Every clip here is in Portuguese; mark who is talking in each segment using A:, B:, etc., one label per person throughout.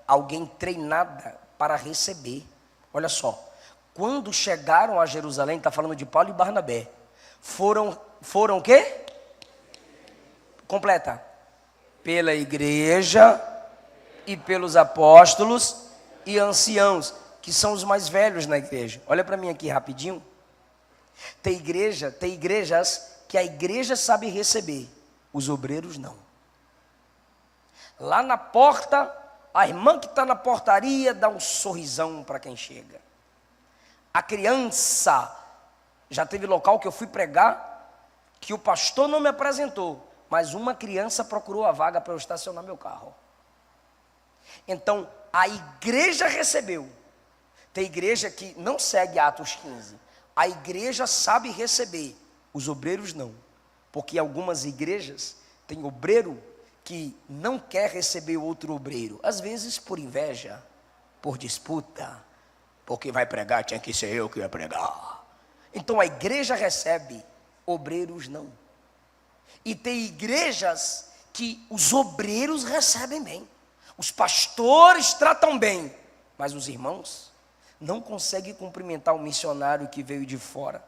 A: alguém treinada para receber. Olha só, quando chegaram a Jerusalém, está falando de Paulo e Barnabé, foram o quê? Completa. Pela igreja e pelos apóstolos e anciãos, que são os mais velhos na igreja. Olha para mim aqui rapidinho. Tem igrejas que a igreja sabe receber, os obreiros não. Lá na porta, a irmã que está na portaria dá um sorrisão para quem chega. A criança, já teve local que eu fui pregar, que o pastor não me apresentou, mas uma criança procurou a vaga para eu estacionar meu carro. Então, a igreja recebeu. Tem igreja que não segue Atos 15. A igreja sabe receber, os obreiros não. Porque algumas igrejas têm obreiro que não quer receber outro obreiro. Às vezes por inveja, por disputa, porque vai pregar, tinha que ser eu que ia pregar. Então a igreja recebe, obreiros não. E tem igrejas que os obreiros recebem bem. Os pastores tratam bem, mas os irmãos não conseguem cumprimentar o missionário que veio de fora.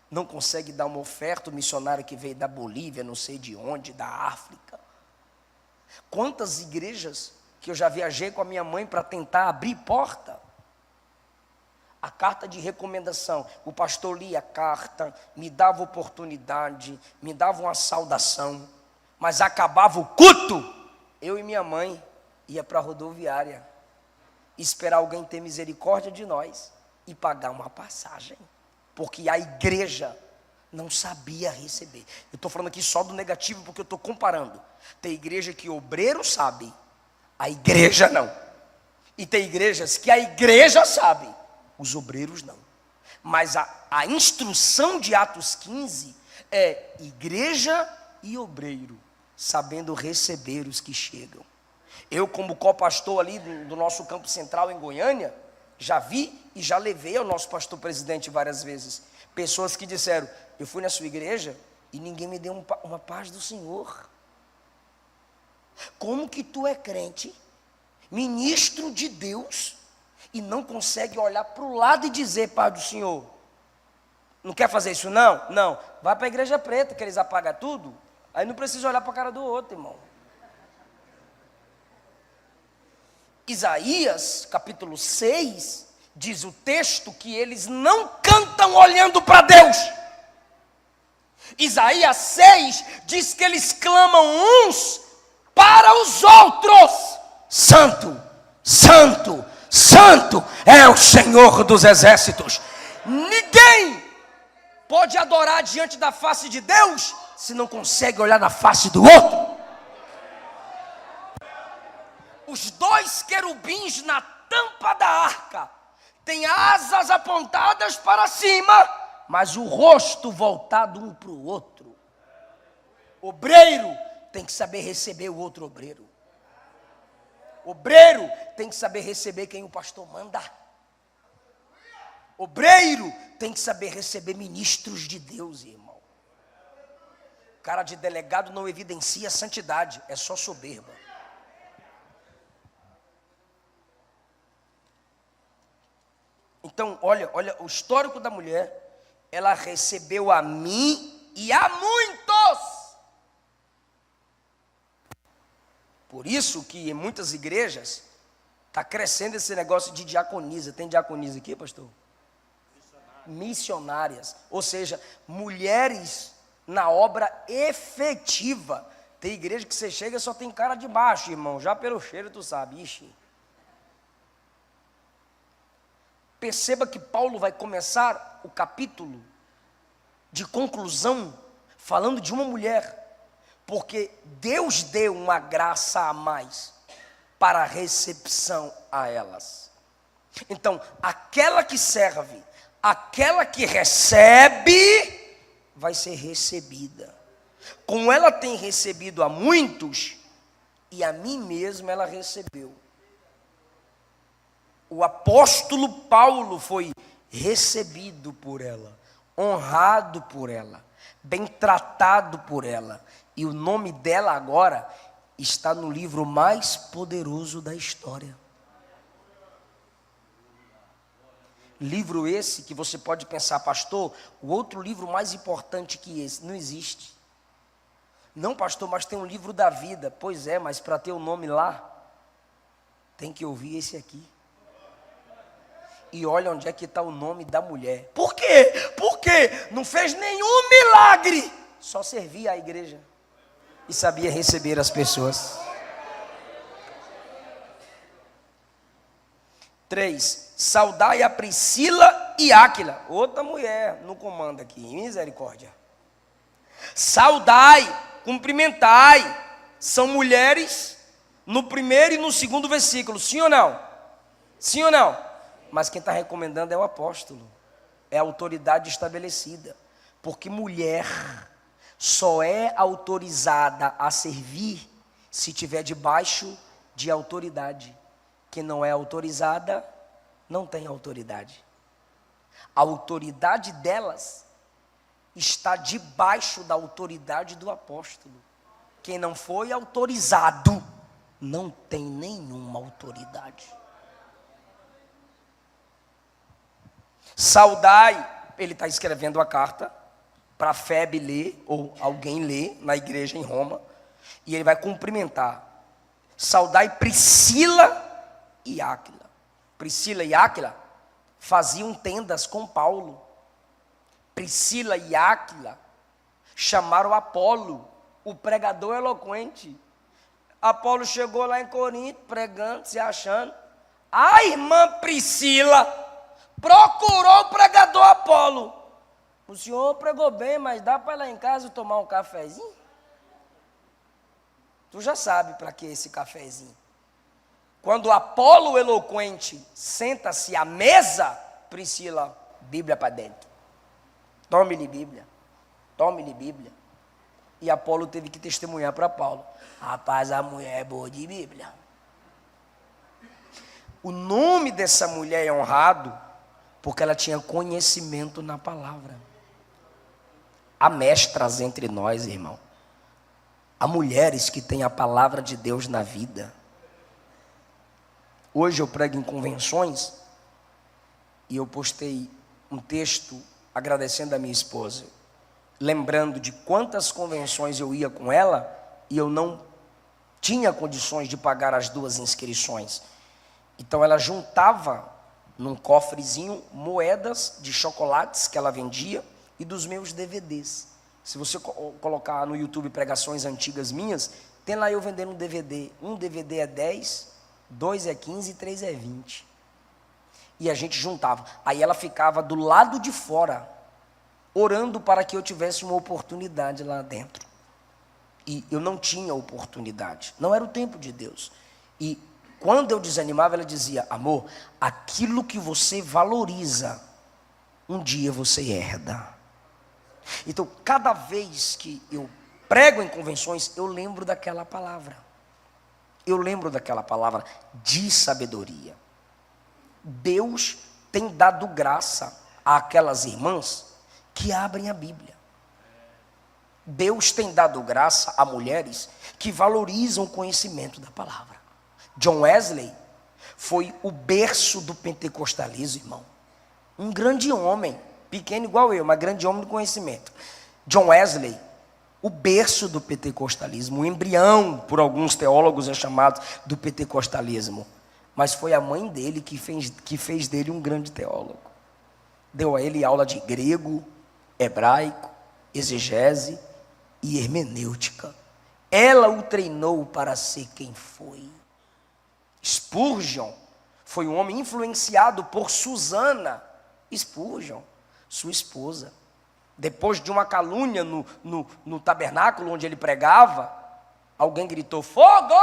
A: Não conseguem dar uma oferta ao missionário que veio da Bolívia, não sei de onde, da África. Quantas igrejas que eu já viajei com a minha mãe para tentar abrir porta. A carta de recomendação, o pastor lia a carta, me dava oportunidade, me dava uma saudação, mas acabava o culto, eu e minha mãe ia para a rodoviária, esperar alguém ter misericórdia de nós e pagar uma passagem, porque a igreja não sabia receber. Eu estou falando aqui só do negativo, porque eu estou comparando. Tem igreja que o obreiro sabe, a igreja não. E tem igrejas que a igreja sabe, os obreiros não. Mas a instrução de Atos 15 é igreja e obreiro, sabendo receber os que chegam. Eu, como co-pastor ali do nosso campo central em Goiânia, já vi e já levei ao nosso pastor presidente várias vezes. Pessoas que disseram, eu fui na sua igreja e ninguém me deu uma paz do Senhor. Como que tu é crente, ministro de Deus, e não consegue olhar para o lado e dizer, paz do Senhor? Não quer fazer isso não? Não. Vai para a igreja preta, que eles apagam tudo. Aí não precisa olhar para a cara do outro, irmão. Isaías, capítulo 6, diz o texto que eles não cantam olhando para Deus. Isaías 6 diz que eles clamam uns para os outros. Santo, santo, santo é o Senhor dos exércitos. Ninguém pode adorar diante da face de Deus se não consegue olhar na face do outro. Os dois querubins na tampa da arca têm asas apontadas para cima, mas o rosto voltado um para o outro. Obreiro tem que saber receber o outro obreiro. Obreiro tem que saber receber quem o pastor manda. Obreiro tem que saber receber ministros de Deus, irmão. Cara de delegado não evidencia santidade, é só soberba. Então, olha o histórico da mulher. Ela recebeu a mim e a muitos. Por isso que em muitas igrejas está crescendo esse negócio de diaconisa. Tem diaconisa aqui, pastor? Missionárias. Ou seja, mulheres na obra efetiva. Tem igreja que você chega e só tem cara de baixo, irmão. Já pelo cheiro tu sabe. Ixi. Perceba que Paulo vai começar o capítulo de conclusão falando de uma mulher, porque Deus deu uma graça a mais para a recepção a elas. Então, aquela que serve, aquela que recebe, vai ser recebida. Como ela tem recebido a muitos, e a mim mesmo ela recebeu. O apóstolo Paulo foi recebido por ela, honrado por ela, bem tratado por ela. E o nome dela agora está no livro mais poderoso da história. Livro esse que você pode pensar, pastor, o outro livro mais importante que esse, não existe. Não, pastor, mas tem um livro da vida. Pois é, mas para ter o nome lá, tem que ouvir esse aqui. E olha onde é que está o nome da mulher. Por quê? Porque não fez nenhum milagre. Só servia a igreja. E sabia receber as pessoas. 3. Saudai a Priscila e Áquila. Outra mulher no comando aqui. Misericórdia. Saudai, cumprimentai. São mulheres no primeiro e no segundo versículo. Sim ou não? Sim ou não? Mas quem está recomendando é o apóstolo. É a autoridade estabelecida. Porque mulher só é autorizada a servir se tiver debaixo de autoridade. Quem não é autorizada, não tem autoridade. A autoridade delas está debaixo da autoridade do apóstolo. Quem não foi autorizado, não tem nenhuma autoridade. Saudai, ele está escrevendo a carta para Febe ler, ou alguém ler na igreja em Roma, e ele vai cumprimentar. Saudai Priscila e Áquila. Priscila e Áquila faziam tendas com Paulo. Priscila e Áquila chamaram Apolo, o pregador eloquente. Apolo chegou lá em Corinto, pregando, se achando. A irmã Priscila procurou o pregador Apolo. O senhor pregou bem, mas dá para ir lá em casa tomar um cafezinho? Tu já sabe para que esse cafezinho. Quando Apolo eloquente senta-se à mesa, Priscila, Bíblia para dentro. Tome-lhe Bíblia. Tome-lhe Bíblia. E Apolo teve que testemunhar para Paulo. Rapaz, a mulher é boa de Bíblia. O nome dessa mulher é honrado porque ela tinha conhecimento na palavra. Há mestras entre nós, irmão. Há mulheres que têm a palavra de Deus na vida. Hoje eu prego em convenções e eu postei um texto agradecendo a minha esposa, lembrando de quantas convenções eu ia com ela e eu não tinha condições de pagar as 2 inscrições. Então ela juntava num cofrezinho moedas de chocolates que ela vendia e dos meus DVDs. Se você colocar no YouTube pregações antigas minhas, tem lá eu vendendo um DVD. Um DVD é 10, 2 é 15 e 3 é 20. E a gente juntava. Aí ela ficava do lado de fora, orando para que eu tivesse uma oportunidade lá dentro. E eu não tinha oportunidade. Não era o tempo de Deus. E quando eu desanimava, ela dizia: amor, aquilo que você valoriza, um dia você herda. Então, cada vez que eu prego em convenções, eu lembro daquela palavra. Eu lembro daquela palavra de sabedoria. Deus tem dado graça àquelas irmãs que abrem a Bíblia. Deus tem dado graça a mulheres que valorizam o conhecimento da palavra. John Wesley foi o berço do pentecostalismo, irmão. Um grande homem, pequeno igual eu, mas grande homem do conhecimento. John Wesley, o berço do pentecostalismo, o embrião, por alguns teólogos é chamado do pentecostalismo. Mas foi a mãe dele que fez dele um grande teólogo. Deu a ele aula de grego, hebraico, exegese e hermenêutica. Ela o treinou para ser quem foi. Spurgeon foi um homem influenciado por Susana Spurgeon, sua esposa. Depois de uma calúnia no tabernáculo onde ele pregava, alguém gritou: fogo!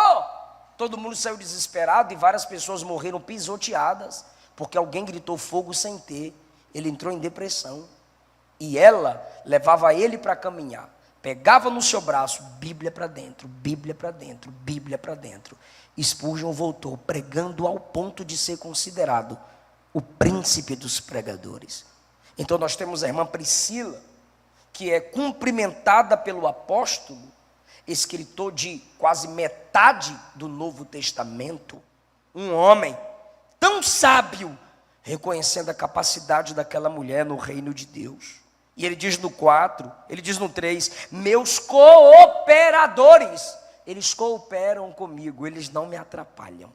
A: Todo mundo saiu desesperado e várias pessoas morreram pisoteadas, porque alguém gritou fogo sem ter. Ele entrou em depressão. E ela levava ele para caminhar. Pegava no seu braço, Bíblia para dentro, Bíblia para dentro, Bíblia para dentro. Spurgeon voltou pregando ao ponto de ser considerado o príncipe dos pregadores. Então nós temos a irmã Priscila, que é cumprimentada pelo apóstolo, escritor de quase metade do Novo Testamento, um homem tão sábio, reconhecendo a capacidade daquela mulher no reino de Deus. E ele diz no 4, ele diz no 3, meus cooperadores, eles cooperam comigo, eles não me atrapalham.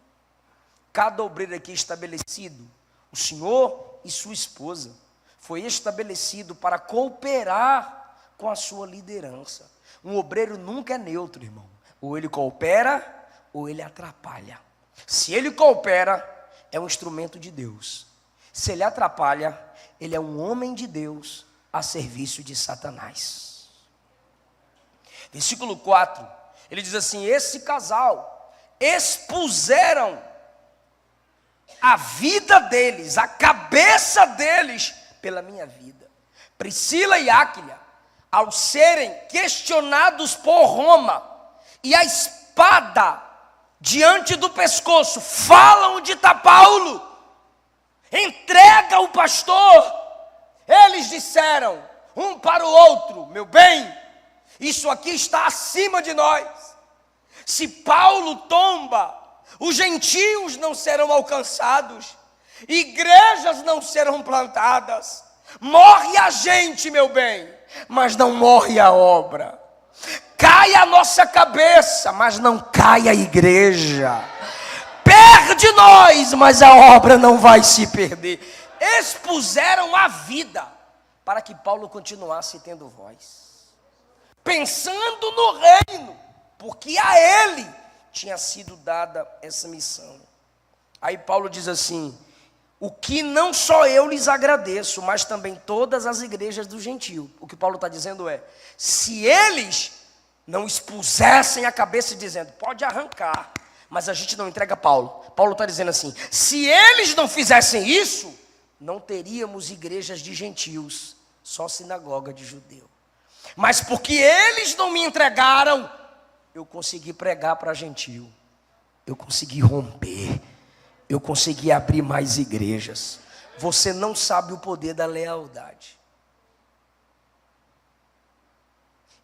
A: Cada obreiro aqui estabelecido, o senhor e sua esposa, foi estabelecido para cooperar com a sua liderança. Um obreiro nunca é neutro, irmão. Ou ele coopera, ou ele atrapalha. Se ele coopera, é um instrumento de Deus. Se ele atrapalha, ele é um homem de Deus a serviço de Satanás. Versículo 4, ele diz assim, esse casal expuseram a vida deles, a cabeça deles, pela minha vida. Priscila e Áquila, ao serem questionados por Roma, e a espada diante do pescoço, falam onde está Paulo, entrega o pastor. Eles disseram um para o outro, meu bem, isso aqui está acima de nós. Se Paulo tomba, os gentios não serão alcançados, igrejas não serão plantadas, morre a gente, meu bem, mas não morre a obra. Cai a nossa cabeça, mas não cai a igreja. Perde nós, mas a obra não vai se perder. Expuseram a vida para que Paulo continuasse tendo voz, pensando no reino, porque a ele tinha sido dada essa missão. Aí Paulo diz assim, o que não só eu lhes agradeço, mas também todas as igrejas do gentio. O que Paulo está dizendo é, se eles não expusessem a cabeça dizendo, pode arrancar, mas a gente não entrega Paulo. Paulo está dizendo assim, se eles não fizessem isso, não teríamos igrejas de gentios, só sinagoga de judeu. Mas porque eles não me entregaram, eu consegui pregar para gentio, eu consegui romper, eu consegui abrir mais igrejas. Você não sabe o poder da lealdade.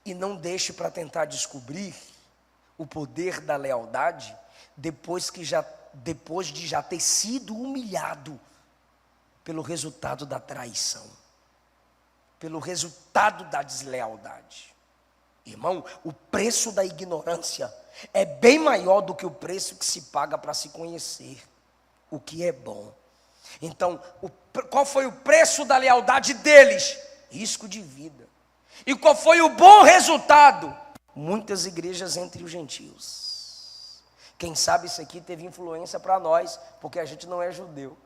A: E não deixe para tentar descobrir o poder da lealdade depois de já ter sido humilhado pelo resultado da traição, pelo resultado da deslealdade. Irmão, o preço da ignorância é bem maior do que o preço que se paga para se conhecer o que é bom. Então, qual foi o preço da lealdade deles? Risco de vida. E qual foi o bom resultado? Muitas igrejas entre os gentios. Quem sabe isso aqui teve influência para nós, porque a gente não é judeu.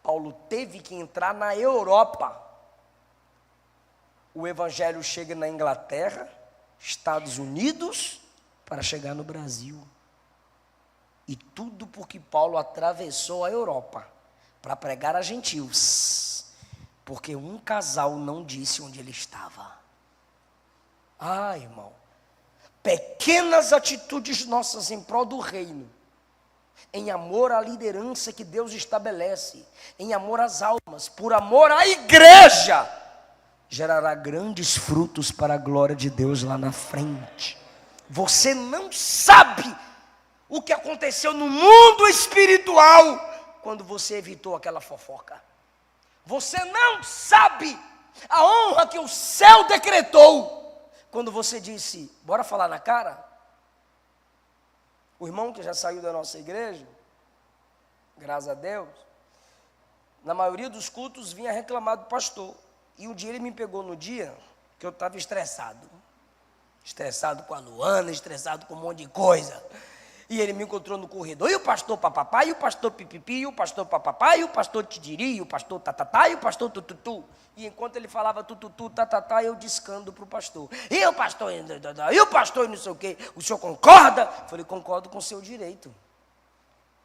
A: Paulo teve que entrar na Europa. O evangelho chega na Inglaterra, Estados Unidos, para chegar no Brasil. E tudo porque Paulo atravessou a Europa para pregar a gentios, porque um casal não disse onde ele estava. Ah, irmão, pequenas atitudes nossas em prol do reino, em amor à liderança que Deus estabelece, em amor às almas, por amor à igreja, gerará grandes frutos para a glória de Deus lá na frente. Você não sabe o que aconteceu no mundo espiritual quando você evitou aquela fofoca. Você não sabe a honra que o céu decretou quando você disse, bora falar na cara? O irmão que já saiu da nossa igreja, graças a Deus, na maioria dos cultos vinha reclamar do pastor. E um dia ele me pegou no dia que eu estava estressado. Estressado com a Luana, estressado com um monte de coisa. E ele me encontrou no corredor, e o pastor papapá, e o pastor pipipi, e o pastor papapá, e o pastor tidiri, e o pastor tatatá, e o pastor tututu. E enquanto ele falava tututu, tatatá, eu discando para o pastor. E o pastor, e o pastor, e não sei o quê. O senhor concorda? Eu falei, concordo com o seu direito.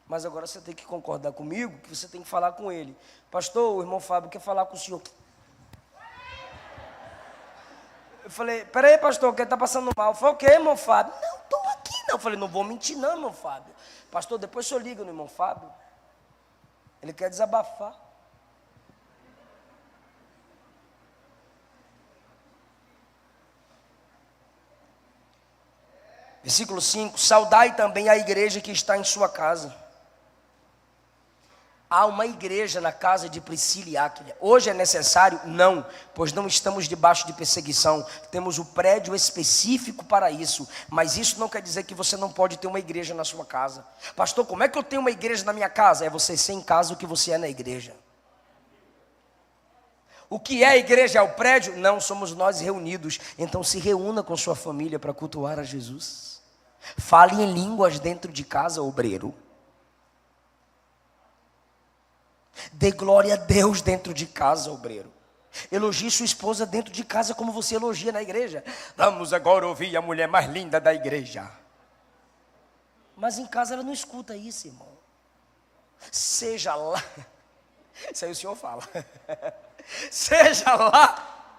A: Mas agora você tem que concordar comigo, que você tem que falar com ele. Pastor, o irmão Fábio quer falar com o senhor. Eu falei, peraí, pastor, que ele está passando mal. Eu falei, o quê, irmão Fábio? Não, estou aqui não. Eu falei, não vou mentir não, irmão Fábio. Pastor, depois o senhor liga no irmão Fábio. Ele quer desabafar. Versículo 5, saudai também a igreja que está em sua casa. Há uma igreja na casa de Priscila e Áquila. Hoje é necessário? Não, pois não estamos debaixo de perseguição. Temos o prédio específico para isso. Mas isso não quer dizer que você não pode ter uma igreja na sua casa. Pastor, como é que eu tenho uma igreja na minha casa? É você ser em casa o que você é na igreja. O que é a igreja? É o prédio? Não, somos nós reunidos. Então se reúna com sua família para cultuar a Jesus. Fale em línguas dentro de casa, obreiro. Dê glória a Deus dentro de casa, obreiro. Elogie sua esposa dentro de casa como você elogia na igreja. Vamos agora ouvir a mulher mais linda da igreja. Mas em casa ela não escuta isso, irmão. Seja lá. Isso aí o senhor fala. Seja lá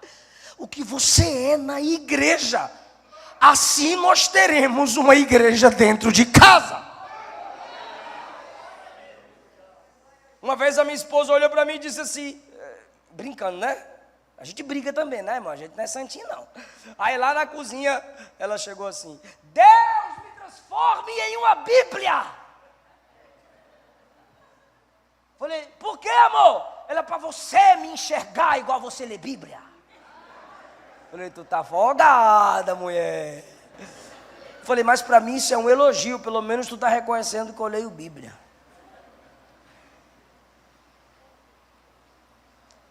A: o que você é na igreja. Assim nós teremos uma igreja dentro de casa. Uma vez a minha esposa olhou para mim e disse assim, brincando, né? A gente briga também, né, irmão? A gente não é santinho, não. Aí lá na cozinha, ela chegou assim, Deus me transforme em uma Bíblia. Falei, por que, amor? Ela, para você me enxergar igual você lê Bíblia. Falei, tu tá folgada, mulher. Falei, mas para mim isso é um elogio, pelo menos tu tá reconhecendo que eu leio Bíblia.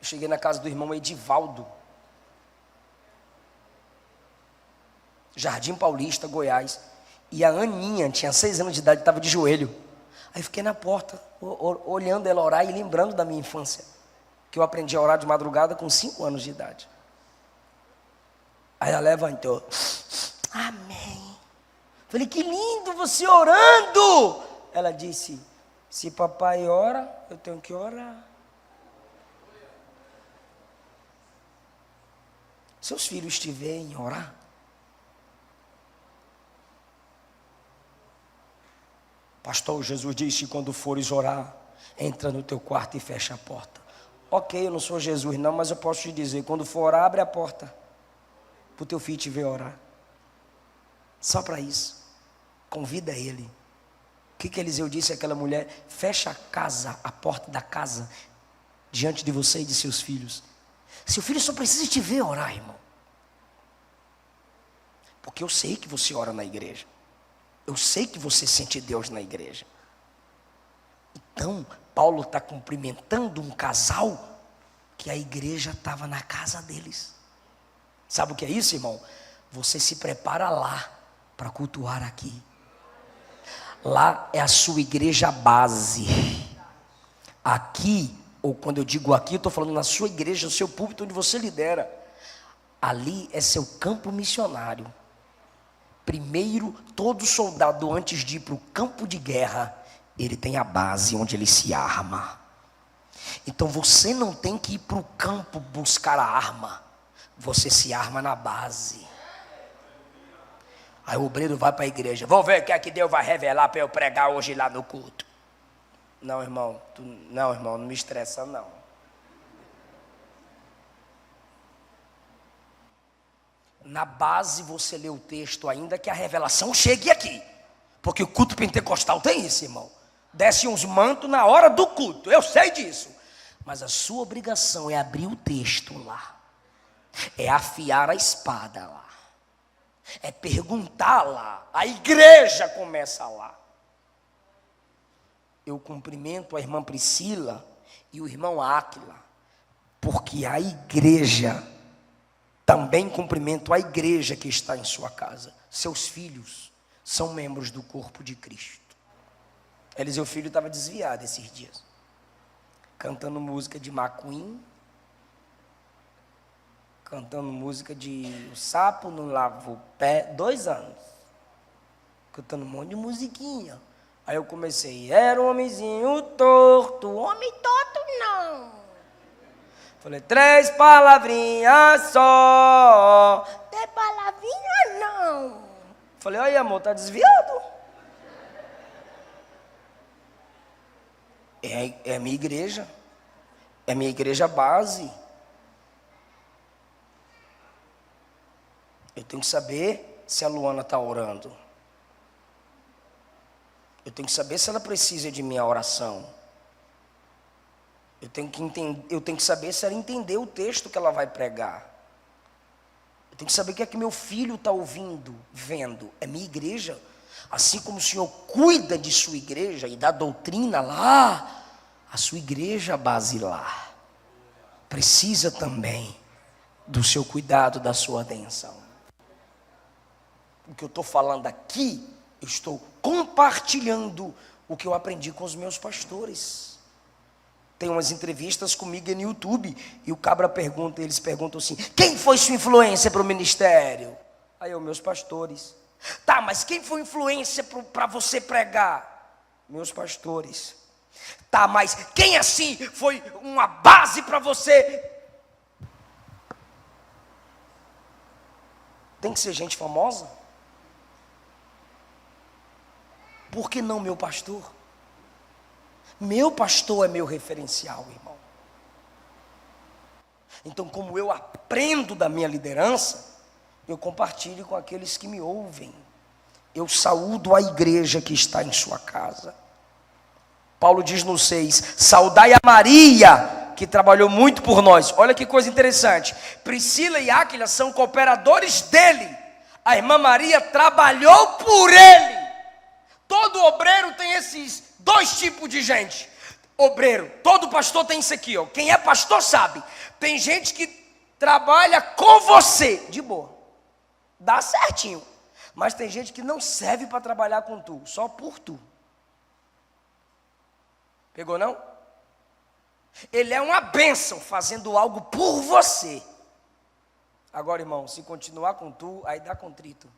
A: Eu cheguei na casa do irmão Edivaldo, Jardim Paulista, Goiás. E a Aninha, tinha 6 anos de idade, estava de joelho. Aí fiquei na porta, olhando ela orar e lembrando da minha infância. Que eu aprendi a orar de madrugada com 5 anos de idade. Aí ela levantou. Amém. Falei, que lindo você orando. Ela disse, se papai ora, eu tenho que orar. Seus filhos te veem orar? Pastor, Jesus disse, quando fores orar, entra no teu quarto e fecha a porta. Ok, eu não sou Jesus não, mas eu posso te dizer, quando for orar, abre a porta, para o teu filho te ver orar. Só para isso, convida ele. O que Eliseu disse àquela mulher? Fecha a casa, a porta da casa, diante de você e de seus filhos. Seu filho só precisa te ver orar, irmão. Porque eu sei que você ora na igreja. Eu sei que você sente Deus na igreja. Então, Paulo está cumprimentando um casal que a igreja estava na casa deles. Sabe o que é isso, irmão? Você se prepara lá para cultuar aqui. Lá é a sua igreja base. Aqui, ou quando eu digo aqui, eu estou falando na sua igreja, no seu púlpito onde você lidera. Ali é seu campo missionário. Primeiro, todo soldado antes de ir para o campo de guerra, ele tem a base onde ele se arma. Então você não tem que ir para o campo buscar a arma. Você se arma na base. Aí o obreiro vai para a igreja. Vou ver o que é que Deus vai revelar para eu pregar hoje lá no culto. Não, irmão. Não me estressa não. Na base você lê o texto ainda que a revelação chegue aqui. Porque o culto pentecostal tem isso, irmão. Desce uns mantos na hora do culto. Eu sei disso. Mas a sua obrigação é abrir o texto lá. É afiar a espada lá. É perguntar lá. A igreja começa lá. Eu cumprimento a irmã Priscila e o irmão Áquila. Porque a igreja... Também cumprimento a igreja que está em sua casa. Seus filhos são membros do corpo de Cristo. Eliseu filho estava desviado esses dias. Cantando música de McQueen. Cantando música de O Sapo Não Lava o Pé. 2 anos. Cantando um monte de musiquinha. Aí eu comecei. Era um homenzinho torto. Homem torto não. Falei, 3 palavrinhas só. 3 palavrinhas não. Falei, aí amor, tá desviado? É a minha igreja. É a minha igreja base. Eu tenho que saber se a Luana está orando. Eu tenho que saber se ela precisa de minha oração. Eu tenho que entender, eu tenho que saber se ela entender o texto que ela vai pregar. Eu tenho que saber o que é que meu filho está ouvindo, vendo. É minha igreja. Assim como o Senhor cuida de sua igreja e da doutrina lá, a sua igreja basilar precisa também do seu cuidado, da sua atenção. O que eu estou falando aqui, eu estou compartilhando o que eu aprendi com os meus pastores. Tem umas entrevistas comigo no YouTube e o cabra pergunta, eles perguntam assim: quem foi sua influência para o ministério? Aí eu, meus pastores. Tá, mas quem foi influência para você pregar? Meus pastores. Tá, mas quem assim foi uma base para você? Tem que ser gente famosa? Por que não meu pastor? Meu pastor é meu referencial, irmão. Então, como eu aprendo da minha liderança, eu compartilho com aqueles que me ouvem. Eu saúdo a igreja que está em sua casa. Paulo diz no 6, saudai a Maria, que trabalhou muito por nós. Olha que coisa interessante. Priscila e Áquila são cooperadores dele. A irmã Maria trabalhou por ele. Todo obreiro tem esses dois tipos de gente. Obreiro, todo pastor tem isso aqui, ó. Quem é pastor sabe. Tem gente que trabalha com você, de boa, dá certinho. Mas tem gente que não serve para trabalhar com tu, só por tu. Pegou não? Ele é uma bênção fazendo algo por você. Agora, irmão, se continuar com tu, aí dá contrito.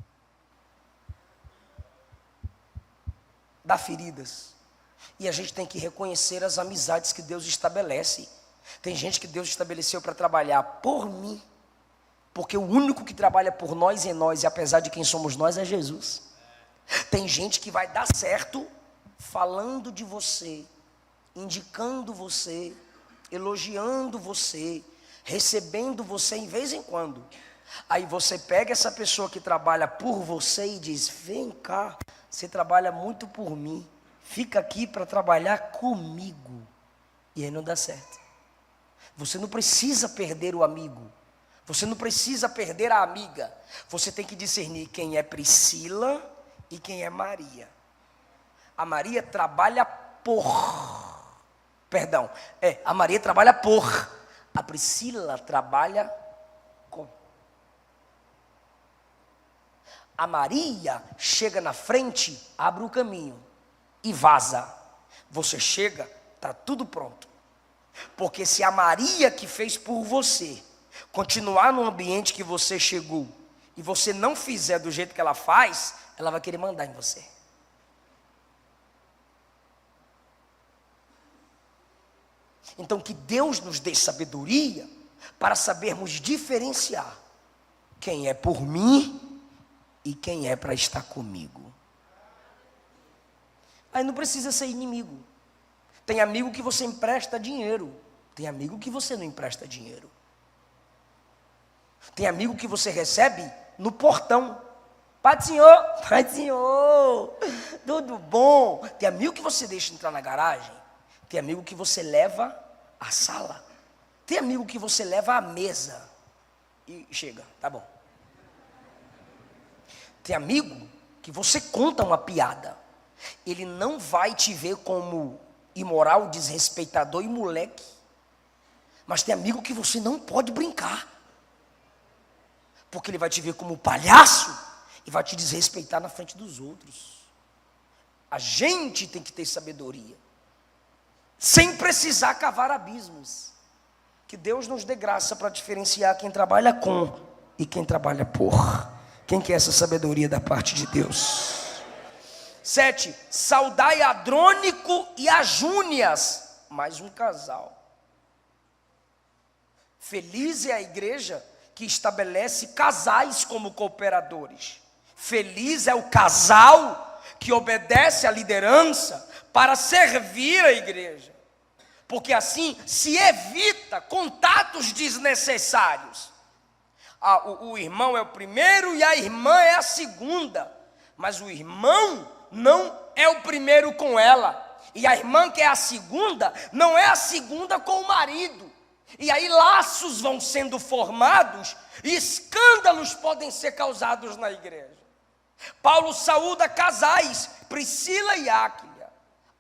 A: Dá feridas. E a gente tem que reconhecer as amizades que Deus estabelece. Tem gente que Deus estabeleceu para trabalhar por mim, porque o único que trabalha por nós em nós, e apesar de quem somos nós, é Jesus. Tem gente que vai dar certo falando de você, indicando você, elogiando você, recebendo você em vez em quando. Aí você pega essa pessoa que trabalha por você e diz: vem cá, você trabalha muito por mim, fica aqui para trabalhar comigo. E aí não dá certo. Você não precisa perder o amigo, você não precisa perder a amiga. Você tem que discernir quem é Priscila e quem é Maria. A Maria trabalha a Maria trabalha por, a Priscila trabalha com. A Maria chega na frente, abre o caminho e vaza. Você chega, está tudo pronto. Porque se a Maria que fez por você continuar no ambiente que você chegou e você não fizer do jeito que ela faz, ela vai querer mandar em você. Então que Deus nos dê sabedoria para sabermos diferenciar quem é por mim e quem é para estar comigo. Aí não precisa ser inimigo. Tem amigo que você empresta dinheiro, tem amigo que você não empresta dinheiro. Tem amigo que você recebe no portão. Pai do Senhor, tudo bom? Tem amigo que você deixa entrar na garagem. Tem amigo que você leva à sala. Tem amigo que você leva à mesa. E chega, tá bom. Tem amigo que você conta uma piada. Ele não vai te ver como imoral, desrespeitador e moleque. Mas tem amigo que você não pode brincar. Porque ele vai te ver como palhaço e vai te desrespeitar na frente dos outros. A gente tem que ter sabedoria, sem precisar cavar abismos. Que Deus nos dê graça para diferenciar quem trabalha com e quem trabalha por. Quem quer essa sabedoria da parte de Deus? 7. Saudai Adrônico e a Júnias, mais um casal. Feliz é a igreja que estabelece casais como cooperadores. Feliz é o casal que obedece à liderança para servir a igreja, porque assim se evita contatos desnecessários. O irmão é o primeiro e a irmã é a segunda, mas o irmão não é o primeiro com ela. E a irmã que é a segunda, não é a segunda com o marido. E aí laços vão sendo formados e escândalos podem ser causados na igreja. Paulo saúda casais, Priscila e Áquila,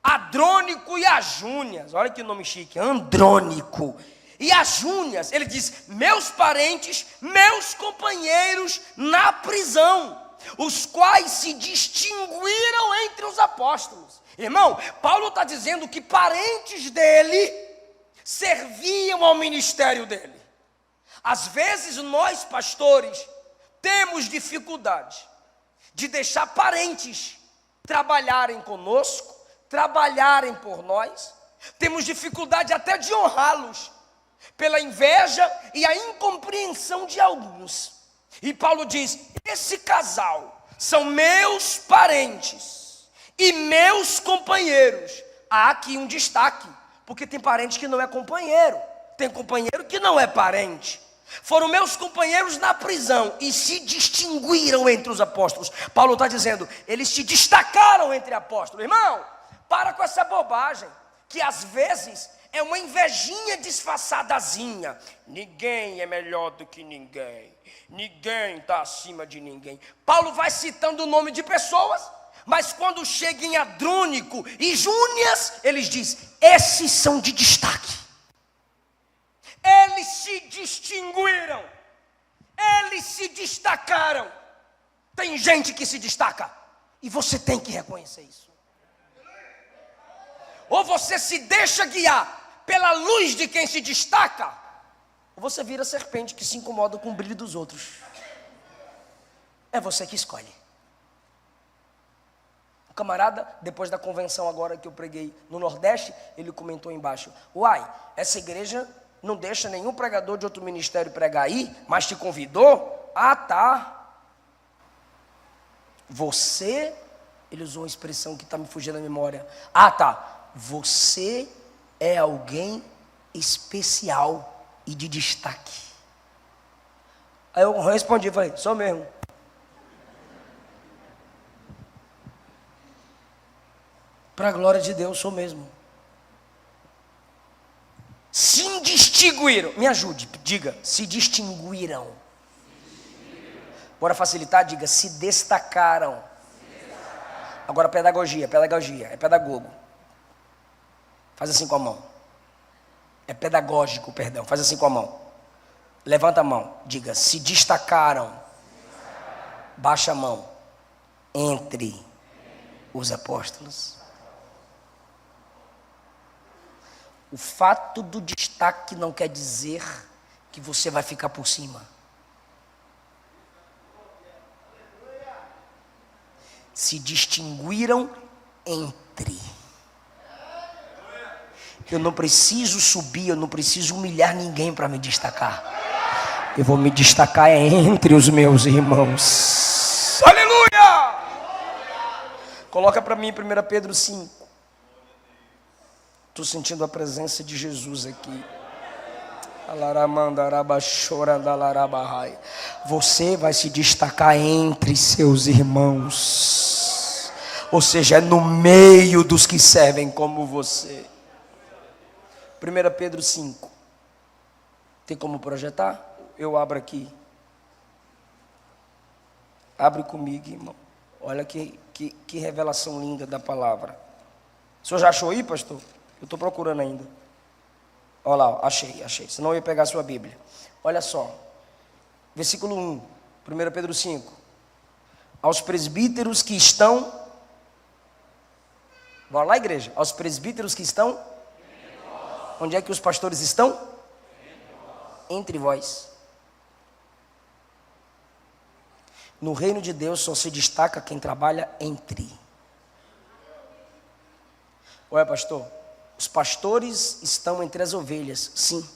A: Adrônico e Ajúnias. Olha que nome chique, Andrônico e Ajúnias. Ele diz: meus parentes, meus companheiros na prisão, os quais se distinguiram entre os apóstolos. Irmão, Paulo está dizendo que parentes dele serviam ao ministério dele. Às vezes nós, pastores, temos dificuldade de deixar parentes trabalharem conosco, trabalharem por nós. Temos dificuldade até de honrá-los, pela inveja e a incompreensão de alguns. E Paulo diz: esse casal são meus parentes e meus companheiros. Há aqui um destaque, porque tem parente que não é companheiro, tem companheiro que não é parente. Foram meus companheiros na prisão e se distinguiram entre os apóstolos. Paulo está dizendo, eles se destacaram entre apóstolos. Irmão, para com essa bobagem, que às vezes é uma invejinha disfarçadazinha. Ninguém é melhor do que ninguém, ninguém está acima de ninguém. Paulo vai citando o nome de pessoas, mas quando chega em Adrônico e Júnias, eles dizem, esses são de destaque. Eles se distinguiram, eles se destacaram. Tem gente que se destaca, e você tem que reconhecer isso. Ou você se deixa guiar pela luz de quem se destaca, ou você vira serpente que se incomoda com o brilho dos outros. É você que escolhe. O camarada, depois da convenção agora que eu preguei no Nordeste, ele comentou embaixo: uai, essa igreja não deixa nenhum pregador de outro ministério pregar aí, mas te convidou? Ah, tá. Você, ele usou uma expressão que está me fugindo da memória. Ah, tá. Você é alguém especial e de destaque. Aí eu respondi, falei, sou mesmo. Para a glória de Deus, sou mesmo. Se distinguiram, me ajude, diga, se distinguiram. Bora facilitar, diga, se destacaram. Agora pedagogia, é pedagogo. Faz assim com a mão. É pedagógico, perdão, faz assim com a mão. Levanta a mão, diga, se destacaram. Baixa a mão. Entre os apóstolos. O fato do destaque não quer dizer que você vai ficar por cima. Se distinguiram entre. Eu não preciso subir, eu não preciso humilhar ninguém para me destacar. Eu vou me destacar entre os meus irmãos. Aleluia! Coloca para mim 1 Pedro 5. Estou sentindo a presença de Jesus aqui. Você vai se destacar entre seus irmãos. Ou seja, é no meio dos que servem como você. 1 Pedro 5. Tem como projetar? Eu abro aqui. Abre comigo, irmão. Olha que revelação linda da palavra. O senhor já achou aí, pastor? Eu estou procurando ainda. Olha lá, achei. Senão eu ia pegar a sua Bíblia. Olha só. Versículo 1. 1 Pedro 5. Aos presbíteros que estão... Bora lá, igreja. Aos presbíteros que estão... Onde é que os pastores estão? Entre vós. No reino de Deus só se destaca quem trabalha entre. Ué, pastor, os pastores estão entre as ovelhas, sim.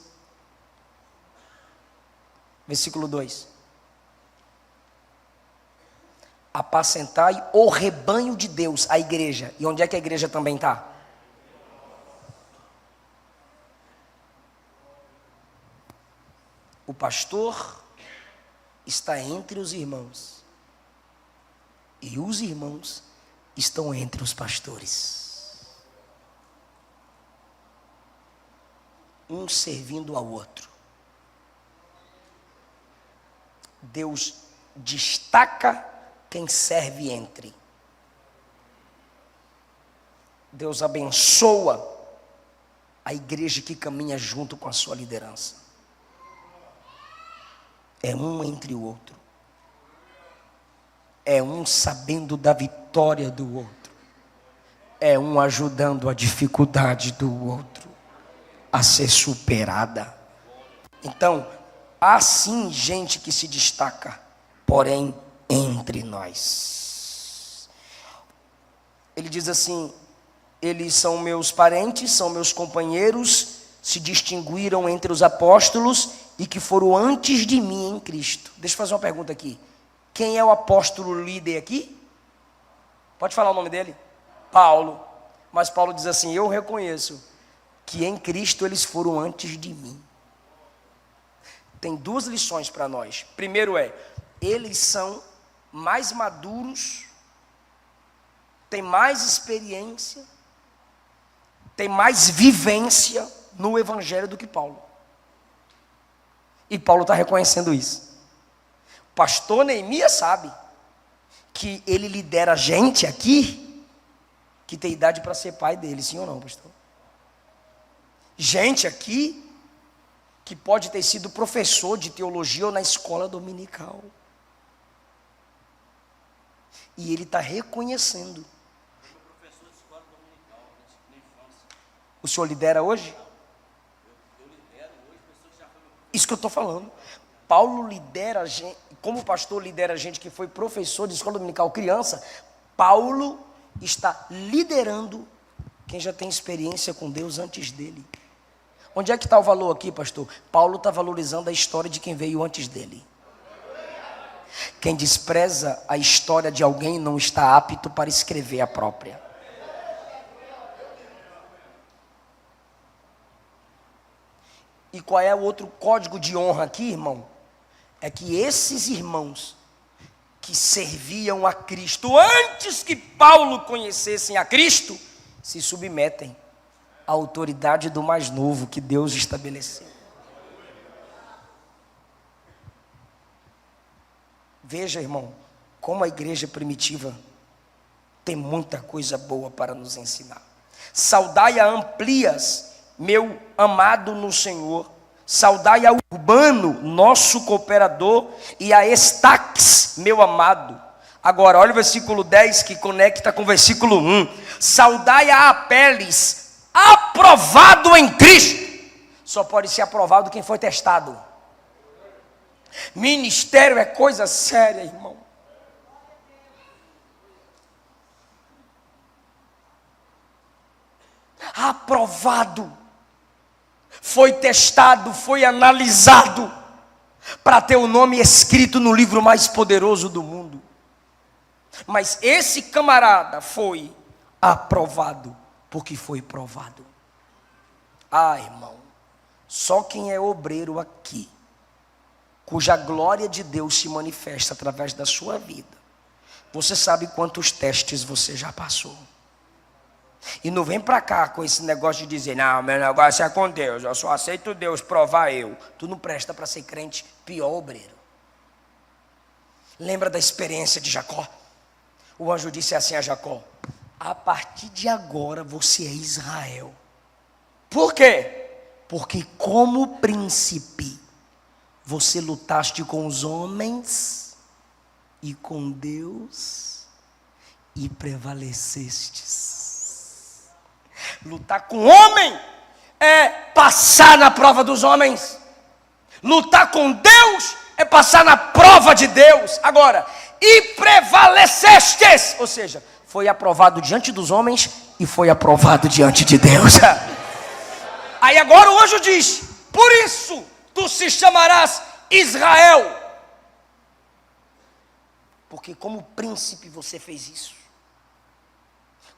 A: Versículo 2. Apacentai o rebanho de Deus, a igreja. E onde é que a igreja também está? O pastor está entre os irmãos. E os irmãos estão entre os pastores. um servindo ao outro. Deus destaca quem serve entre. Deus abençoa a igreja que caminha junto com a sua liderança. É um entre o outro. É um sabendo da vitória do outro. É um ajudando a dificuldade do outro a ser superada. Então, há sim gente que se destaca, porém, entre nós. Ele diz assim: eles são meus parentes, são meus companheiros, se distinguiram entre os apóstolos e que foram antes de mim em Cristo. Deixa eu fazer uma pergunta aqui. Quem é o apóstolo líder aqui? Pode falar o nome dele? Paulo. Mas Paulo diz assim: eu reconheço que em Cristo eles foram antes de mim. Tem duas lições para nós. Primeiro eles são mais maduros, têm mais experiência, têm mais vivência no evangelho do que Paulo. E Paulo está reconhecendo isso. O pastor Neemias sabe que ele lidera gente aqui que tem idade para ser pai dele, sim ou não, pastor? Gente aqui que pode ter sido professor de teologia ou na escola dominical. E ele está reconhecendo. O senhor lidera hoje? Isso que eu estou falando. Paulo lidera gente, como pastor lidera gente que foi professor de escola dominical criança. Paulo está liderando quem já tem experiência com Deus antes dele. Onde é que está o valor aqui, pastor? Paulo está valorizando a história de quem veio antes dele. Quem despreza a história de alguém não está apto para escrever a própria. E qual é o outro código de honra aqui, irmão? É que esses irmãos que serviam a Cristo antes que Paulo conhecessem a Cristo, se submetem à autoridade do mais novo que Deus estabeleceu. Veja, irmão, como a igreja primitiva tem muita coisa boa para nos ensinar. Saudai a Amplias, meu amado no Senhor. Saudai a Urbano, nosso cooperador, e a Estaques, meu amado. Agora, olha o versículo 10 que conecta com o versículo 1. Saudai a Apeles, aprovado em Cristo. Só pode ser aprovado quem foi testado. Ministério é coisa séria, irmão. Aprovado. Foi testado, foi analisado para ter o nome escrito no livro mais poderoso do mundo. Mas esse camarada foi aprovado porque foi provado. Ah, irmão, só quem é obreiro aqui, cuja glória de Deus se manifesta através da sua vida, você sabe quantos testes você já passou. E não vem para cá com esse negócio de dizer: não, meu negócio é com Deus, eu só aceito Deus provar eu. Tu não presta para ser crente, pior obreiro. Lembra da experiência de Jacó? O anjo disse assim a Jacó: a partir de agora você é Israel. Por quê? Porque como príncipe você lutaste com os homens e com Deus e prevalecestes. Lutar com homem é passar na prova dos homens. Lutar com Deus é passar na prova de Deus. Agora, e prevalecestes, ou seja, foi aprovado diante dos homens e foi aprovado diante de Deus. Aí agora o anjo diz: por isso tu se chamarás Israel, porque como príncipe você fez isso.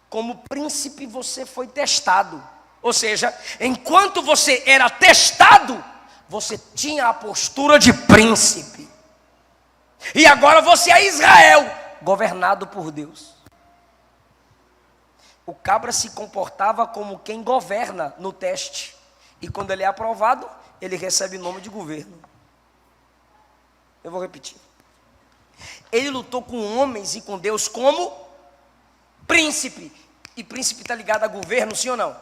A: Como príncipe você foi testado. Ou seja, enquanto você era testado, você tinha a postura de príncipe. E agora você é Israel, governado por Deus. O cabra se comportava como quem governa no teste. E quando ele é aprovado, ele recebe nome de governo. Eu vou repetir. Ele lutou com homens e com Deus como príncipe. E príncipe está ligado a governo, sim ou não?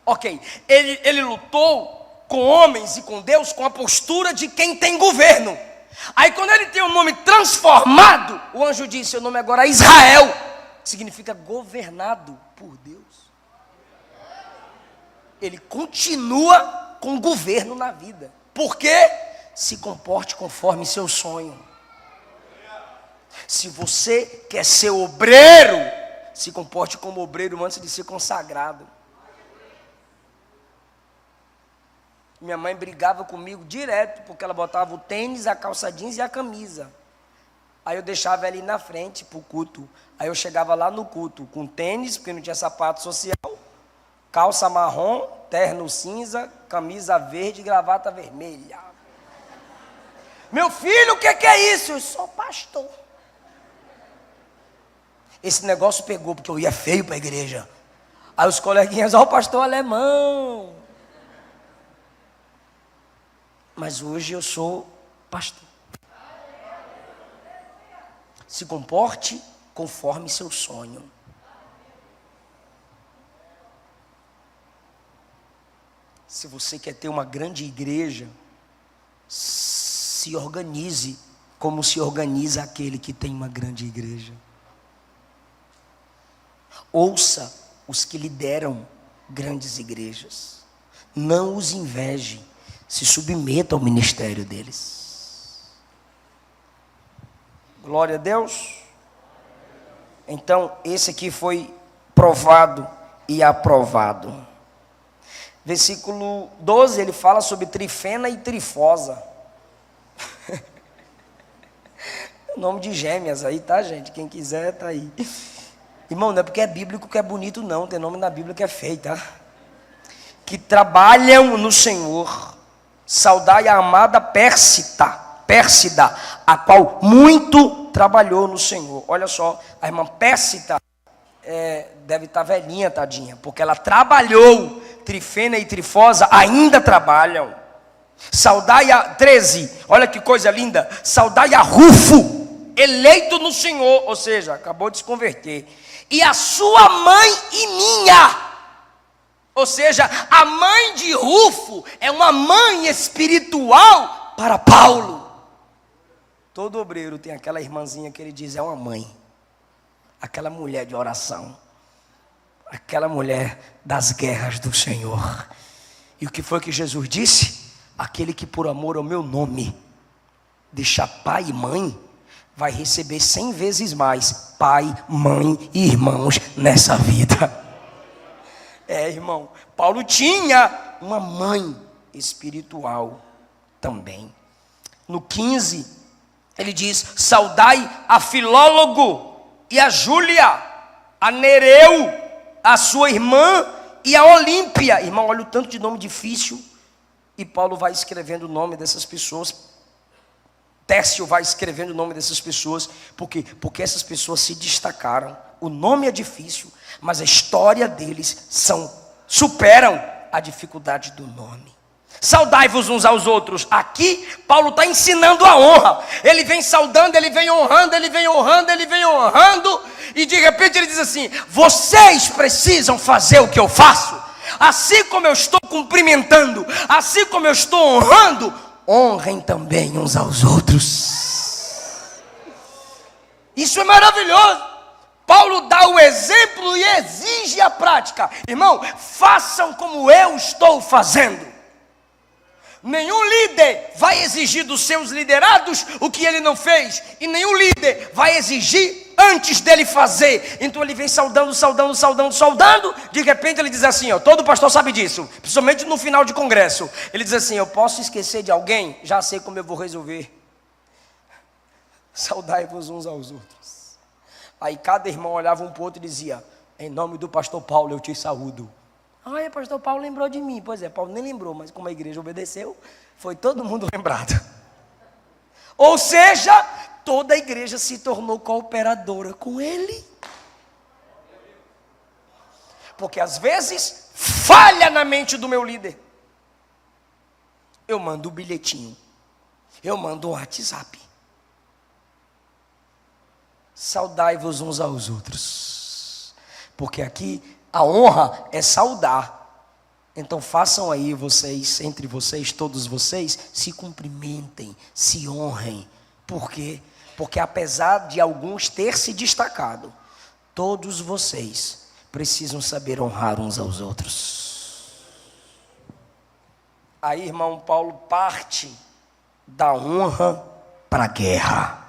A: Ok. Ele lutou com homens e com Deus com a postura de quem tem governo. Aí quando ele tem o nome transformado, o anjo disse, seu nome agora é Israel. Que significa governado por Deus. Ele continua com governo na vida. Por quê? Se comporte conforme seu sonho. Se você quer ser obreiro, se comporte como obreiro antes de ser consagrado. Minha mãe brigava comigo direto, porque ela botava o tênis, a calça jeans e a camisa. Aí eu deixava ela ir na frente para o culto. Aí eu chegava lá no culto com tênis, porque não tinha sapato social, calça marrom, terno cinza, camisa verde, gravata vermelha. Meu filho, o que é isso? Eu sou pastor. Esse negócio pegou, porque eu ia feio para a igreja. Aí os coleguinhas, ó, o pastor alemão. Mas hoje eu sou pastor. Se comporte conforme seu sonho. Se você quer ter uma grande igreja, se organize como se organiza aquele que tem uma grande igreja. Ouça os que lideram grandes igrejas. Não os inveje. Se submeta ao ministério deles. Glória a Deus. Então, esse aqui foi provado e aprovado. Versículo 12, ele fala sobre trifena e trifosa. Nome de gêmeas aí, tá, gente? Quem quiser, tá aí. Irmão, não é porque é bíblico que é bonito, não. Tem nome na Bíblia que é feio, tá? Que trabalham no Senhor. Saudai a amada Pérsida, a qual muito trabalhou no Senhor. Olha só, a irmã Pérsida deve estar velhinha, tadinha, porque ela trabalhou. Trifena e trifosa ainda trabalham. Saudai a 13, olha que coisa linda. Saudai a Rufo, eleito no Senhor, ou seja, acabou de se converter. E a sua mãe e minha. Ou seja, a mãe de Rufo é uma mãe espiritual para Paulo. Todo obreiro tem aquela irmãzinha que ele diz é uma mãe. Aquela mulher de oração. Aquela mulher das guerras do Senhor. E o que foi que Jesus disse? Aquele que por amor ao meu nome deixa pai e mãe, vai receber 100 vezes mais pai, mãe e irmãos nessa vida. Irmão, Paulo tinha uma mãe espiritual também. No 15, ele diz, saudai a Filólogo e a Júlia, a Nereu, a sua irmã e a Olímpia. Irmão, olha o tanto de nome difícil. E Paulo vai escrevendo o nome dessas pessoas. Tércio vai escrevendo o nome dessas pessoas. Por quê? Porque essas pessoas se destacaram. O nome é difícil, mas a história deles superam a dificuldade do nome. Saudai-vos uns aos outros. Aqui, Paulo está ensinando a honra. Ele vem saudando, ele vem honrando, ele vem honrando, ele vem honrando. E de repente ele diz assim, vocês precisam fazer o que eu faço. Assim como eu estou cumprimentando, assim como eu estou honrando, honrem também uns aos outros. Isso é maravilhoso. Paulo dá o exemplo e exige a prática. Irmão, façam como eu estou fazendo. Nenhum líder vai exigir dos seus liderados o que ele não fez. E nenhum líder vai exigir antes dele fazer. Então ele vem saudando. De repente ele diz assim, ó, todo pastor sabe disso, principalmente no final de congresso. Ele diz assim, eu posso esquecer de alguém? Já sei como eu vou resolver. Saudai-vos uns aos outros. Aí cada irmão olhava um para o outro e dizia, em nome do pastor Paulo eu te saúdo. Ai, pastor Paulo lembrou de mim. Pois é, Paulo nem lembrou, mas como a igreja obedeceu, foi todo mundo lembrado. Ou seja, toda a igreja se tornou cooperadora com ele. Porque às vezes falha na mente do meu líder. eu mando um bilhetinho, eu mando um WhatsApp. Saudai-vos uns aos outros, porque aqui a honra é saudar. Então façam aí vocês, entre vocês, todos vocês, se cumprimentem, se honrem. Por quê? Porque apesar de alguns ter se destacado, todos vocês precisam saber honrar uns aos outros. Aí, irmão Paulo parte da honra para a guerra.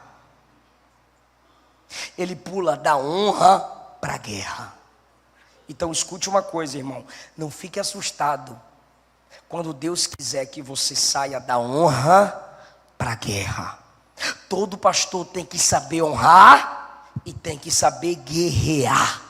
A: Ele pula da honra para a guerra. Então escute uma coisa, irmão, não fique assustado quando Deus quiser que você saia da honra para a guerra. Todo pastor tem que saber honrar e tem que saber guerrear.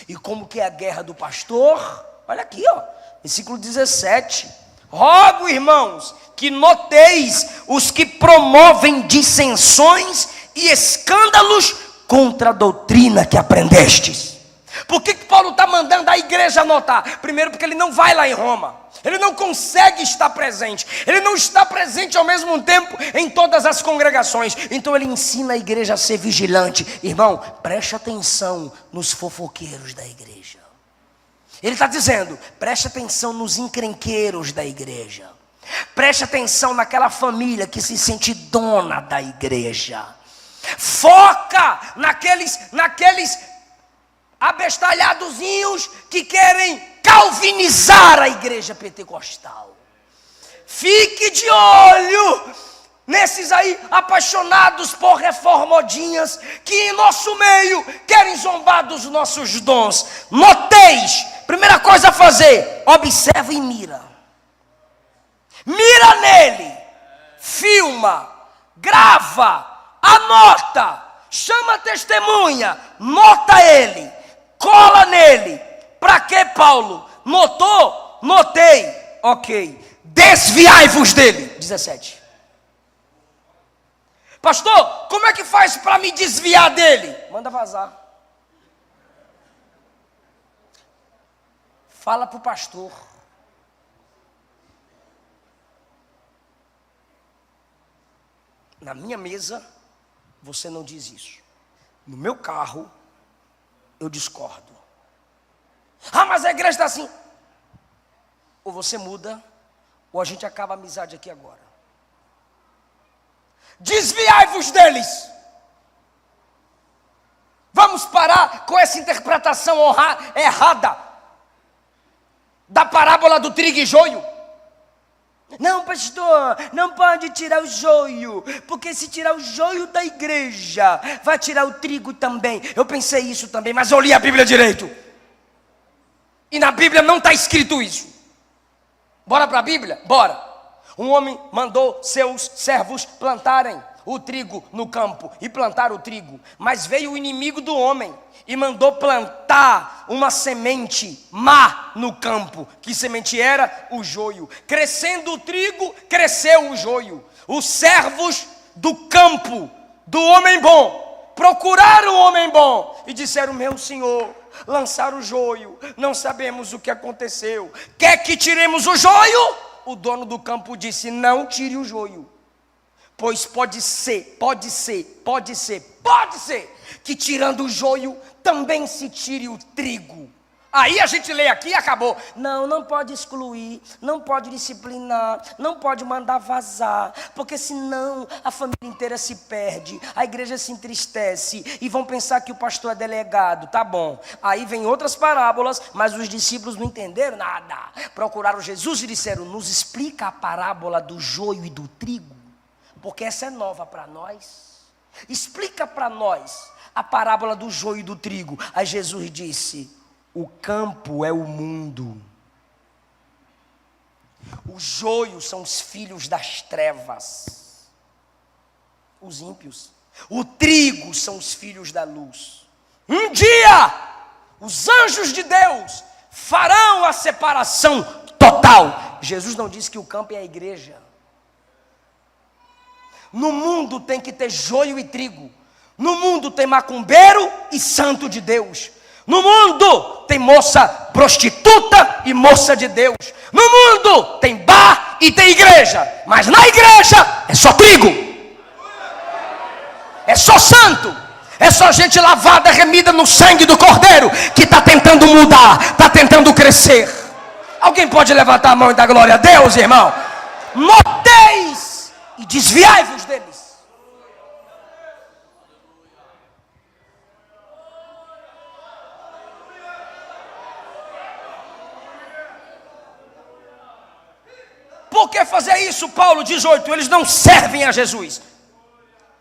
A: E como que é a guerra do pastor? Olha aqui, ó, versículo 17. Rogo, irmãos, que noteis os que promovem dissensões e escândalos contra a doutrina que aprendestes. Por que Paulo está mandando a igreja anotar? Primeiro, porque ele não vai lá em Roma. Ele não consegue estar presente. Ele não está presente ao mesmo tempo em todas as congregações. Então ele ensina a igreja a ser vigilante. Irmão, preste atenção nos fofoqueiros da igreja. Ele está dizendo, preste atenção nos encrenqueiros da igreja. Preste atenção naquela família que se sente dona da igreja. Foca naqueles abestalhadozinhos que querem calvinizar a igreja pentecostal. Fique de olho nesses aí apaixonados por reformodinhas que em nosso meio querem zombar dos nossos dons. Noteis, primeira coisa a fazer, observa e mira. Mira nele, filma, grava, anota, chama a testemunha, nota ele, cola nele. Para que, Paulo? Notou? Notei. Ok. Desviai-vos dele. 17. Pastor, como é que faz para me desviar dele? Manda vazar. Fala para o pastor. Na minha mesa, você não diz isso. No meu carro, eu discordo. Ah, mas a igreja está assim. Ou você muda, ou a gente acaba a amizade aqui agora. Desviai-vos deles. Vamos parar com essa interpretação errada da parábola do trigo e joio. Não, pastor, não pode tirar o joio, porque se tirar o joio da igreja, vai tirar o trigo também. Eu pensei isso também, mas eu li a Bíblia direito. E na Bíblia não está escrito isso. Bora para a Bíblia? Bora. Um homem mandou seus servos plantarem o trigo no campo e plantar o trigo. Mas veio o inimigo do homem e mandou plantar uma semente má no campo. Que semente era? O joio. Crescendo o trigo, cresceu o joio. Os servos do campo, do homem bom, procuraram o homem bom e disseram: meu senhor, lançaram o joio, não sabemos o que aconteceu. Quer que tiremos o joio? O dono do campo disse: não tire o joio. Pois pode ser que tirando o joio também se tire o trigo. Aí a gente lê aqui e acabou. Não pode excluir, não pode disciplinar, não pode mandar vazar, porque senão a família inteira se perde, a igreja se entristece e vão pensar que o pastor é delegado. Tá bom. Aí vem outras parábolas, mas os discípulos não entenderam nada. Procuraram Jesus e disseram: nos explica a parábola do joio e do trigo, porque essa é nova para nós. Explica para nós a parábola do joio e do trigo. Aí Jesus disse: o campo é o mundo. O joio são os filhos das trevas, os ímpios. O trigo são os filhos da luz. Um dia, os anjos de Deus farão a separação total. Jesus não disse que o campo é a igreja. No mundo tem que ter joio e trigo. No mundo tem macumbeiro e santo de Deus. No mundo tem moça prostituta e moça de Deus. No mundo tem bar e tem igreja, mas na igreja é só trigo, é só santo, é só gente lavada, remida no sangue do Cordeiro, que está tentando mudar, está tentando crescer. Alguém pode levantar a mão e dar glória a Deus, irmão? Noteis e desviai-vos deles. Por que fazer isso, Paulo 18? Eles não servem a Jesus.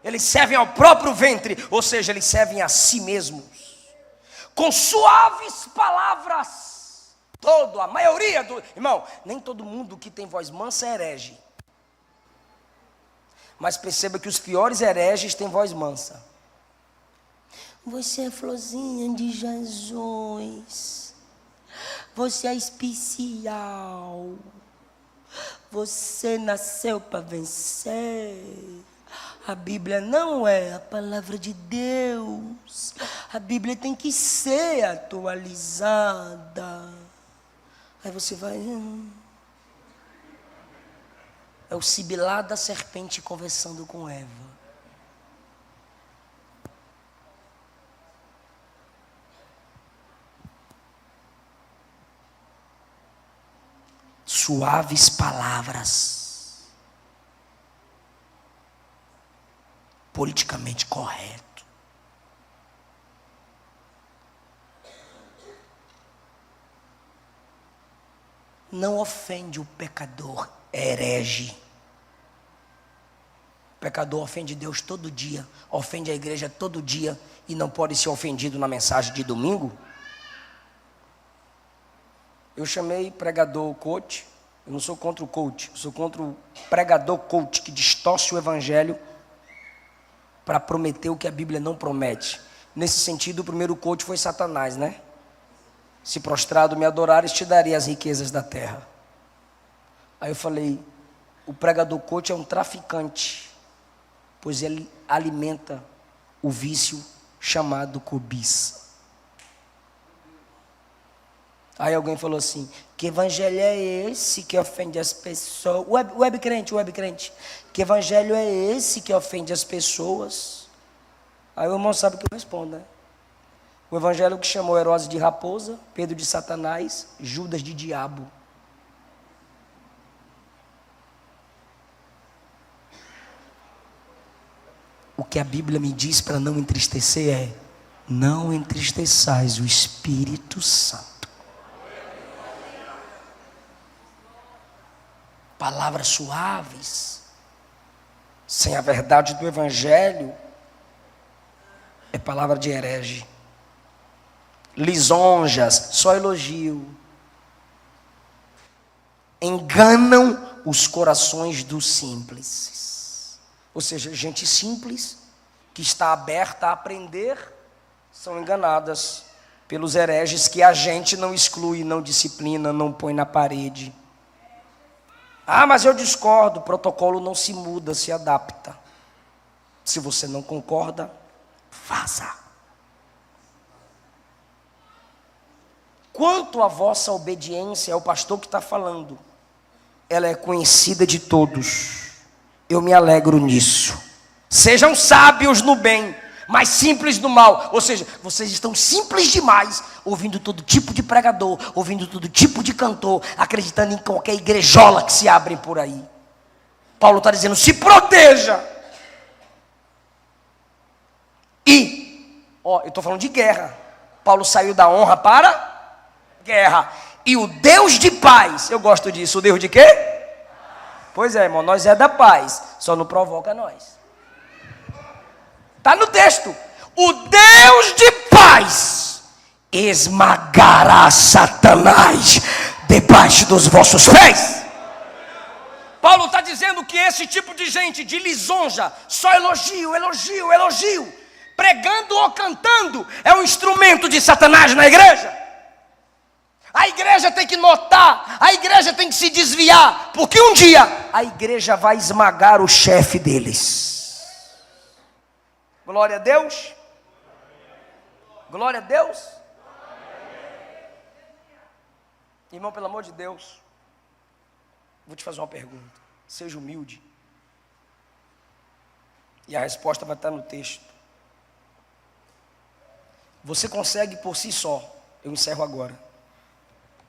A: Eles servem ao próprio ventre, ou seja, eles servem a si mesmos. Com suaves palavras. A maioria do... Irmão, nem todo mundo que tem voz mansa é herege. Mas perceba que os piores hereges têm voz mansa. Você é florzinha de Jesus. Você é especial. Você nasceu para vencer. A Bíblia não é a palavra de Deus. A Bíblia tem que ser atualizada. Aí você vai... É o sibilar da serpente conversando com Eva. Suaves palavras, politicamente correto. Não ofende o pecador herege. O pecador ofende Deus todo dia, ofende a igreja todo dia e não pode ser ofendido na mensagem de domingo. Eu chamei pregador coach. Eu não sou contra o coach, eu sou contra o pregador coach que distorce o evangelho para prometer o que a Bíblia não promete. Nesse sentido, o primeiro coach foi Satanás, né? Se prostrado me adorares, te darei as riquezas da terra. Aí eu falei, o pregador coach é um traficante, pois ele alimenta o vício chamado cobiça. Aí alguém falou assim, que evangelho é esse que ofende as pessoas? Web crente, que evangelho é esse que ofende as pessoas? Aí o irmão sabe o que eu respondo, né? O evangelho que chamou Herodes de raposa, Pedro de Satanás, Judas de diabo. O que a Bíblia me diz para não entristecer é, não entristeçais o Espírito Santo. Palavras suaves, sem a verdade do evangelho, é palavra de herege. Lisonjas, só elogio. Enganam os corações dos simples. Ou seja, gente simples, que está aberta a aprender, são enganadas pelos hereges que a gente não exclui, não disciplina, não põe na parede. Ah, mas eu discordo. O protocolo não se muda, se adapta. Se você não concorda, vaza. Quanto à vossa obediência, é o pastor que está falando, ela é conhecida de todos. Eu me alegro nisso. Sejam sábios no bem, mas simples no mal. Ou seja, vocês estão simples demais, ouvindo todo tipo de pregador, ouvindo todo tipo de cantor, acreditando em qualquer igrejola que se abrem por aí. Paulo está dizendo, se proteja. E, eu estou falando de guerra. Paulo saiu da honra para guerra. E o Deus de paz, eu gosto disso, o Deus de quê? Pois é, irmão, nós é da paz, só não provoca nós. Está no texto. O Deus de paz esmagará Satanás debaixo dos vossos pés. Paulo está dizendo que esse tipo de gente de lisonja, só elogio, pregando ou cantando, é um instrumento de Satanás na igreja. A igreja tem que notar, a igreja tem que se desviar, porque um dia a igreja vai esmagar o chefe deles. Glória a Deus. Glória a Deus. Irmão, pelo amor de Deus, Vou te fazer uma pergunta. Seja humilde. E a resposta vai estar no texto. Você consegue por si só, eu encerro agora.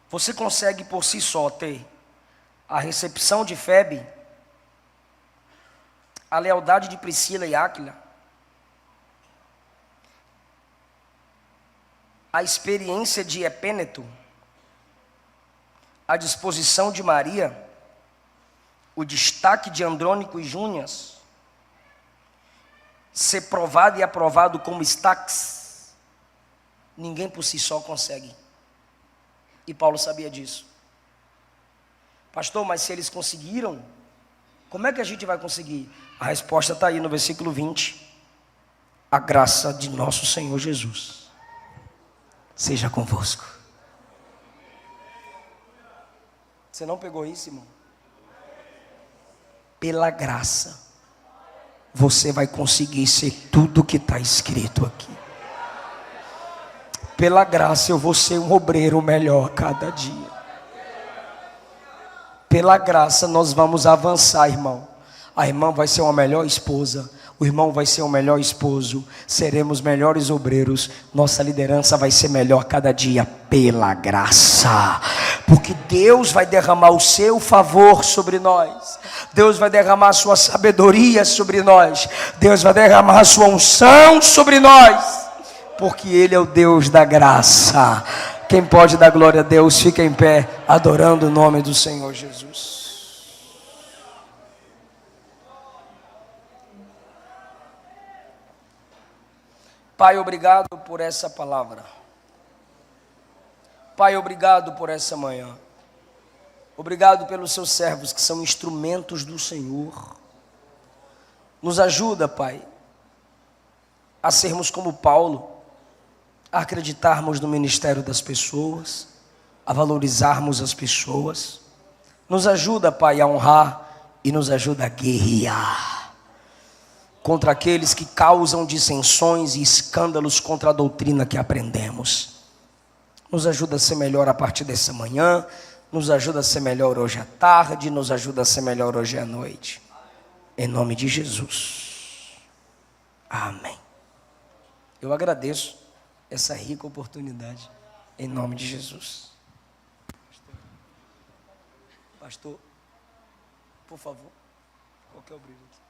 A: Você consegue por si só ter a recepção de Febe, a lealdade de Priscila e Áquila, a experiência de Epêneto, a disposição de Maria, o destaque de Andrônico e Júnias, ser provado e aprovado como Estaques, ninguém por si só consegue. E Paulo sabia disso. Pastor, mas se eles conseguiram, como é que a gente vai conseguir? A resposta está aí no versículo 20. A graça de nosso Senhor Jesus seja convosco. Você não pegou isso, irmão? Pela graça, você vai conseguir ser tudo que está escrito aqui. Pela graça eu vou ser um obreiro melhor cada dia. Pela graça nós vamos avançar, irmão. A irmã vai ser uma melhor esposa, o irmão vai ser o melhor esposo, seremos melhores obreiros, nossa liderança vai ser melhor cada dia, pela graça, porque Deus vai derramar o seu favor sobre nós, Deus vai derramar a sua sabedoria sobre nós, Deus vai derramar a sua unção sobre nós, porque Ele é o Deus da graça. Quem pode dar glória a Deus, fica em pé, adorando o nome do Senhor Jesus. Pai, obrigado por essa palavra. Pai, obrigado por essa manhã. Obrigado pelos seus servos que são instrumentos do Senhor. Nos ajuda, Pai, a sermos como Paulo, a acreditarmos no ministério das pessoas, a valorizarmos as pessoas. Nos ajuda, Pai, a honrar e nos ajuda a guerrear contra aqueles que causam dissensões e escândalos contra a doutrina que aprendemos. Nos ajuda a ser melhor a partir dessa manhã, nos ajuda a ser melhor hoje à tarde, nos ajuda a ser melhor hoje à noite. Em nome de Jesus. Amém. Eu agradeço essa rica oportunidade, em nome de Jesus. Pastor, por favor, qual que é o brilho aqui?